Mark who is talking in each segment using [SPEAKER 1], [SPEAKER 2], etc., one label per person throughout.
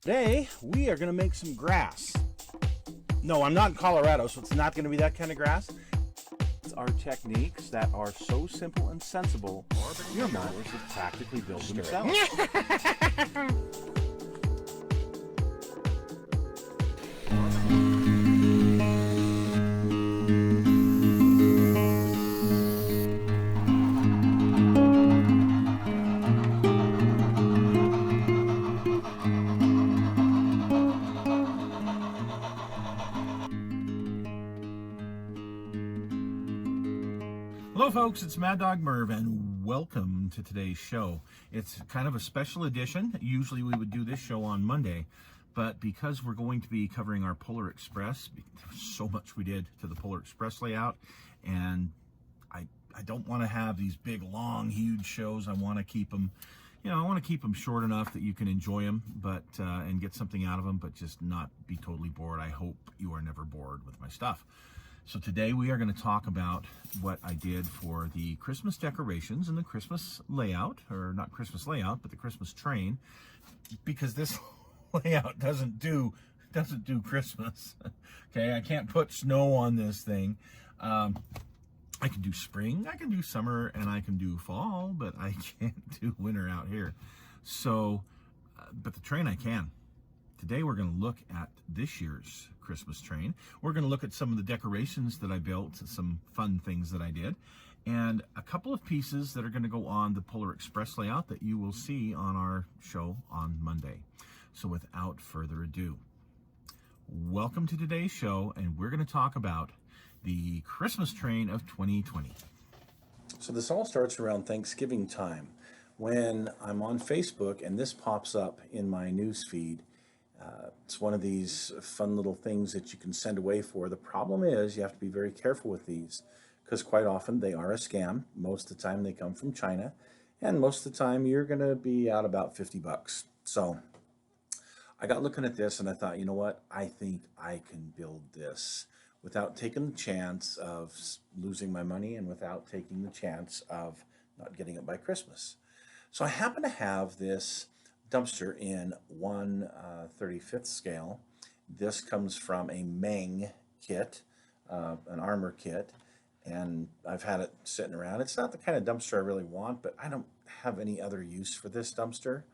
[SPEAKER 1] Today, we are going to make some grass. No, I'm not in Colorado, so it's not going to be that kind of grass. It's our techniques that are so simple and sensible, your mowers will practically build themselves. Hello folks, it's Mad Dog Merv and welcome to today's show. It's kind of a special edition. Usually we would do this show on Monday, but because we're going to be covering our Polar Express, there's so much we did to the Polar Express layout, and I don't want to have these big, long, huge shows. I want to keep them, I want to keep them short enough that you can enjoy them, but and get something out of them, but just not be totally bored. I hope you are never bored with my stuff. So today we are going to talk about what I did for the Christmas decorations and the Christmas layout, or not Christmas layout, but the Christmas train, because this layout doesn't do Christmas. Okay, I can't put snow on this thing. I can do spring, I can do summer, and I can do fall, but I can't do winter out here. So, but the train I can. Today we're going to look at this year's Christmas train. We're going to look at some of the decorations that I built, some fun things that I did, and a couple of pieces that are going to go on the Polar Express layout that you will see on our show on Monday. So without further ado, welcome to today's show, and we're going to talk about the Christmas train of 2020. So this all starts around Thanksgiving time when I'm on Facebook and this pops up in my news feed. It's one of these fun little things that you can send away for. The problem is you have to be very careful with these because quite often they are a scam. Most of the time they come from China, and most of the time you're going to be out about $50. So I got looking at this and I thought, you know what? I think I can build this without taking the chance of losing my money and without taking the chance of not getting it by Christmas. So I happen to have this dumpster in 1/35th scale. This comes from a Meng kit, an armor kit, and I've had it sitting around. It's not the kind of dumpster I really want, but I don't have any other use for this dumpster,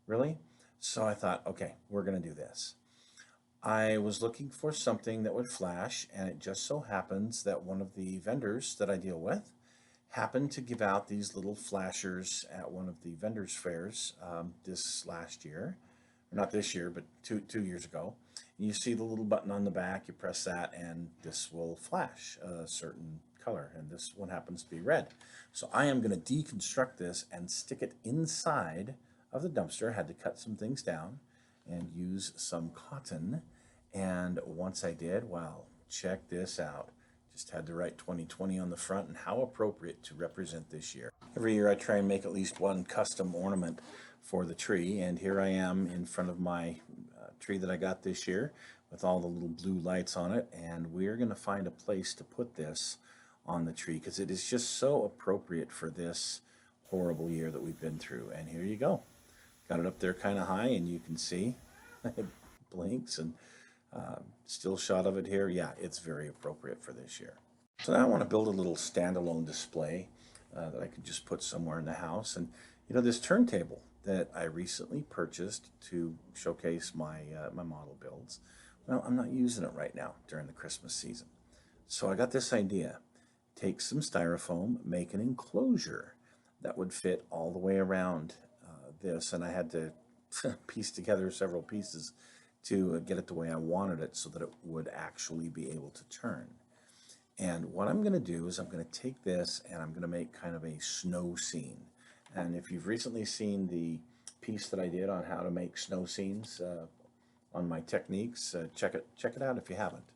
[SPEAKER 1] really. So I thought, okay, we're going to do this. I was looking for something that would flash, and it just so happens that one of the vendors that I deal with happened to give out these little flashers at one of the vendors fairs this last year, or not this year, but two years ago. And you see the little button on the back, you press that and this will flash a certain color, and this one happens to be red. So I am going to deconstruct this and stick it inside of the dumpster. I had to cut some things down and use some cotton, and once I did, wow, check this out. Just had to write 2020 on the front, and how appropriate to represent this year. Every year I try and make at least one custom ornament for the tree, and here I am in front of my tree that I got this year with all the little blue lights on it, and we're going to find a place to put this on the tree because it is just so appropriate for this horrible year that we've been through. And here you go. Got it up there kind of high, and you can see it blinks, and still shot of it here. Yeah, it's very appropriate for this year. So now I want to build a little standalone display that I could just put somewhere in the house. And this turntable that I recently purchased to showcase my my model builds, well, I'm not using it right now during the Christmas season. So I got this idea. Take some styrofoam, make an enclosure that would fit all the way around this, and I had to piece together several pieces to get it the way I wanted it so that it would actually be able to turn. And what I'm going to do is I'm going to take this and I'm going to make kind of a snow scene. And if you've recently seen the piece that I did on how to make snow scenes on my techniques, check it out if you haven't.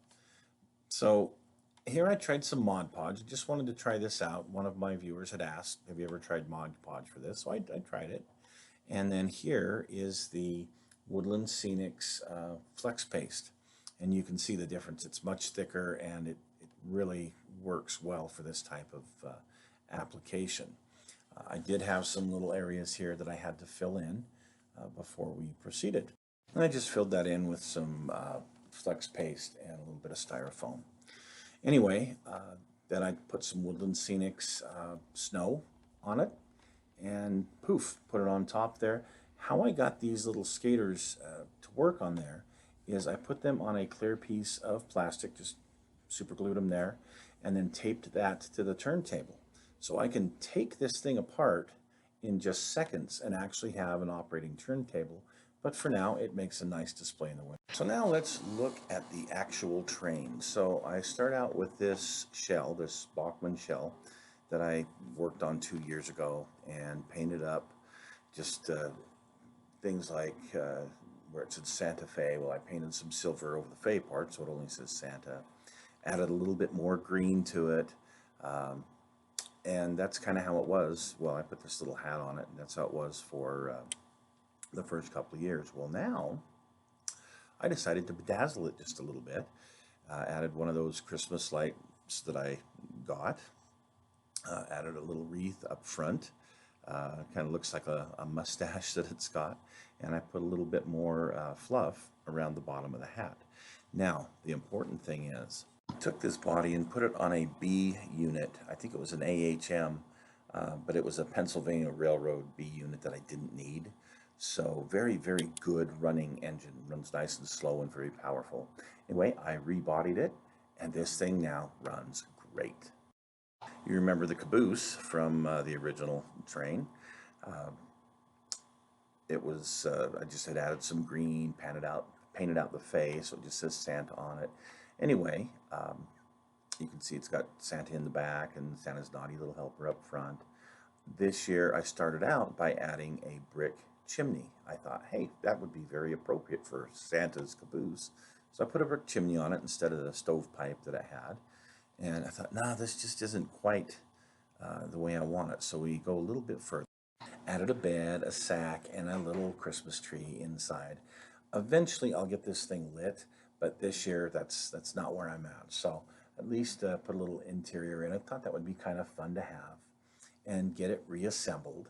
[SPEAKER 1] So here I tried some Mod Podge. I just wanted to try this out. One of my viewers had asked, have you ever tried Mod Podge for this? So I tried it. And then here is the Woodland Scenics Flex Paste, and you can see the difference. It's much thicker, and it really works well for this type of application. I did have some little areas here that I had to fill in before we proceeded. And I just filled that in with some flex paste and a little bit of styrofoam. Anyway, then I put some Woodland Scenics snow on it, and poof, put it on top there. How I got these little skaters to work on there is I put them on a clear piece of plastic, just super glued them there, and then taped that to the turntable. So I can take this thing apart in just seconds and actually have an operating turntable. But for now, it makes a nice display in the window. So now let's look at the actual train. So I start out with this shell, this Bachmann shell that I worked on 2 years ago and painted up just things like where it said Santa Fe. Well, I painted some silver over the Fe part, so it only says Santa. Added a little bit more green to it. Um, and that's kind of how it was. Well, I put this little hat on it, and that's how it was for the first couple of years. Well, now I decided to bedazzle it just a little bit. Added one of those Christmas lights that I got. Added a little wreath up front. Kind of looks like a mustache that it's got. And I put a little bit more fluff around the bottom of the hat. Now, the important thing is, I took this body and put it on a B unit. I think it was an AHM, but it was a Pennsylvania Railroad B unit that I didn't need. So very, very good running engine. Runs nice and slow and very powerful. Anyway, I rebodied it, and this thing now runs great. You remember the Caboose from the original train. Uh, it was, I just had added some green, painted out the face, so it just says Santa on it. Anyway, you can see it's got Santa in the back and Santa's naughty little helper up front. This year I started out by adding a brick chimney. I thought, hey, that would be very appropriate for Santa's Caboose. So I put a brick chimney on it instead of the stovepipe that I had. And I thought, nah, this just isn't quite the way I want it. So we go a little bit further. Added a bed, a sack, and a little Christmas tree inside. Eventually I'll get this thing lit, but this year that's not where I'm at. So at least put a little interior in. I thought that would be kind of fun to have and get it reassembled.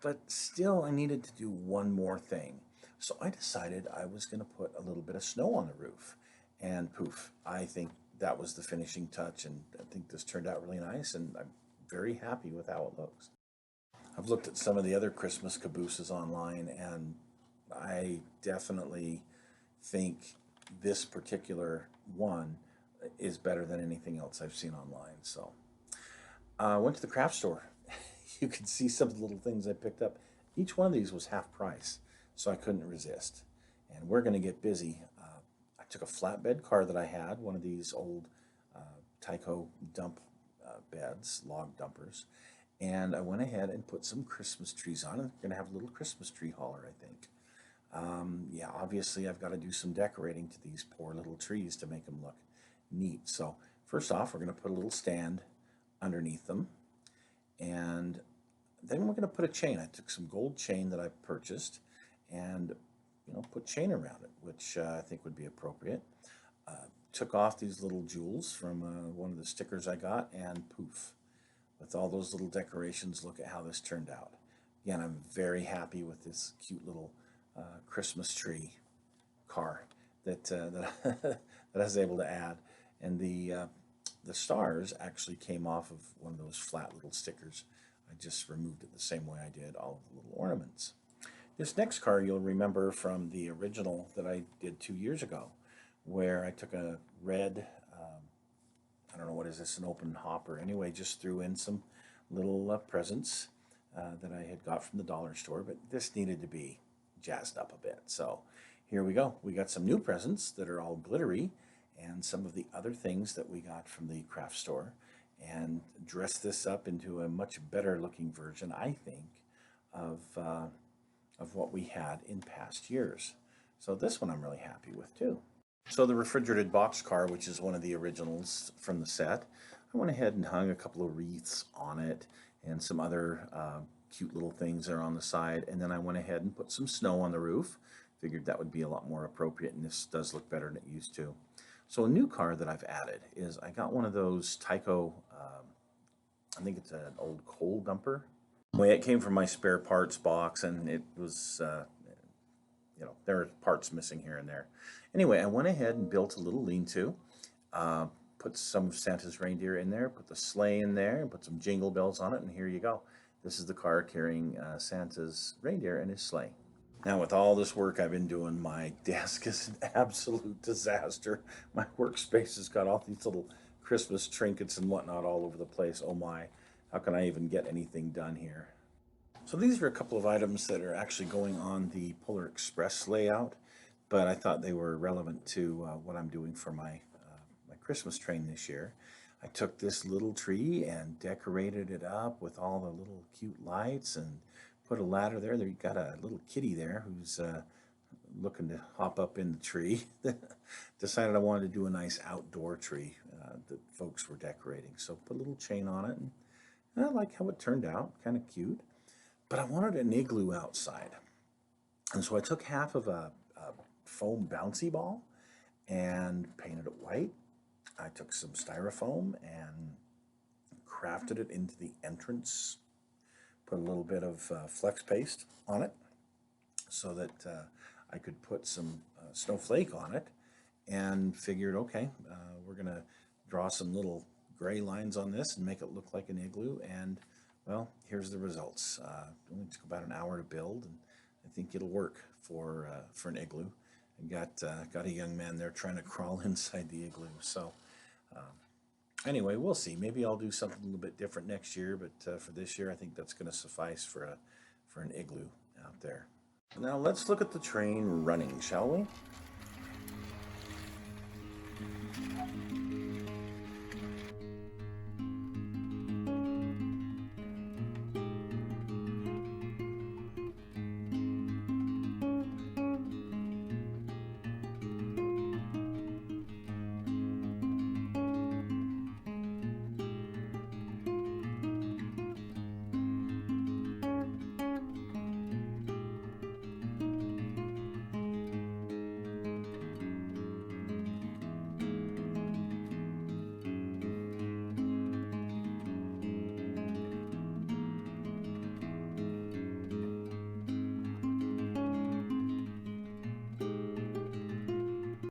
[SPEAKER 1] But still, I needed to do one more thing. So I decided I was going to put a little bit of snow on the roof. And poof, I think that was the finishing touch. And I think this turned out really nice. And I'm very happy with how it looks. I've looked at some of the other Christmas cabooses online, and I definitely think this particular one is better than anything else I've seen online. So I went to the craft store. You could see some of the little things I picked up. Each one of these was half price, so I couldn't resist. And we're going to get busy. I took a flatbed car that I had, one of these old Tyco dump beds, log dumpers, and I went ahead and put some Christmas trees on it. I'm going to have a little Christmas tree hauler, I think. Yeah, obviously I've got to do some decorating to these poor little trees to make them look neat. So first off, we're going to put a little stand underneath them, and then we're going to put a chain. I took some gold chain that I purchased and put chain around it, which I think would be appropriate. Took off these little jewels from one of the stickers I got, and poof, with all those little decorations, look at how this turned out. Again, I'm very happy with this cute little Christmas tree car that that I was able to add, and the stars actually came off of one of those flat little stickers. I just removed it the same way I did all of the little ornaments. This next car you'll remember from the original that I did 2 years ago, where I took a red, I don't know, what is this, an open hopper. Anyway, just threw in some little presents that I had got from the dollar store, but this needed to be jazzed up a bit. So here we go. We got some new presents that are all glittery and some of the other things that we got from the craft store, and dress this up into a much better looking version, I think, of what we had in past years. So this one I'm really happy with too. So the refrigerated boxcar, which is one of the originals from the set, I went ahead and hung a couple of wreaths on it and some other cute little things there on the side. And then I went ahead and put some snow on the roof. Figured that would be a lot more appropriate, and this does look better than it used to. So a new car that I've added is I got one of those Tyco, I think it's an old coal dumper. Well, it came from my spare parts box, and it was there are parts missing here and there. Anyway, I went ahead and built a little lean-to, uh, put some of Santa's reindeer in there, put the sleigh in there, and put some jingle bells on it, and here you go. This is the car carrying Santa's reindeer and his sleigh. Now, with all this work I've been doing, my desk is an absolute disaster. My workspace has got all these little Christmas trinkets and whatnot all over the place. Oh my, how can I even get anything done here? So these are a couple of items that are actually going on the Polar Express layout, but I thought they were relevant to what I'm doing for my Christmas train this year. I took this little tree and decorated it up with all the little cute lights and put a ladder there. There you got a little kitty there who's looking to hop up in the tree. Decided I wanted to do a nice outdoor tree that folks were decorating. So put a little chain on it, and I like how it turned out, kind of cute. But I wanted an igloo outside. And so I took half of a foam bouncy ball and painted it white. I took some styrofoam and crafted it into the entrance, put a little bit of flex paste on it so that I could put some snowflake on it, and figured, okay, we're going to draw some little gray lines on this and make it look like an igloo. And well, here's the results. It only took about an hour to build, and I think it'll work for an igloo. And got a young man there trying to crawl inside the igloo. So anyway, we'll see. Maybe I'll do something a little bit different next year, but for this year, I think that's going to suffice for an igloo out there. Now let's look at the train running, shall we?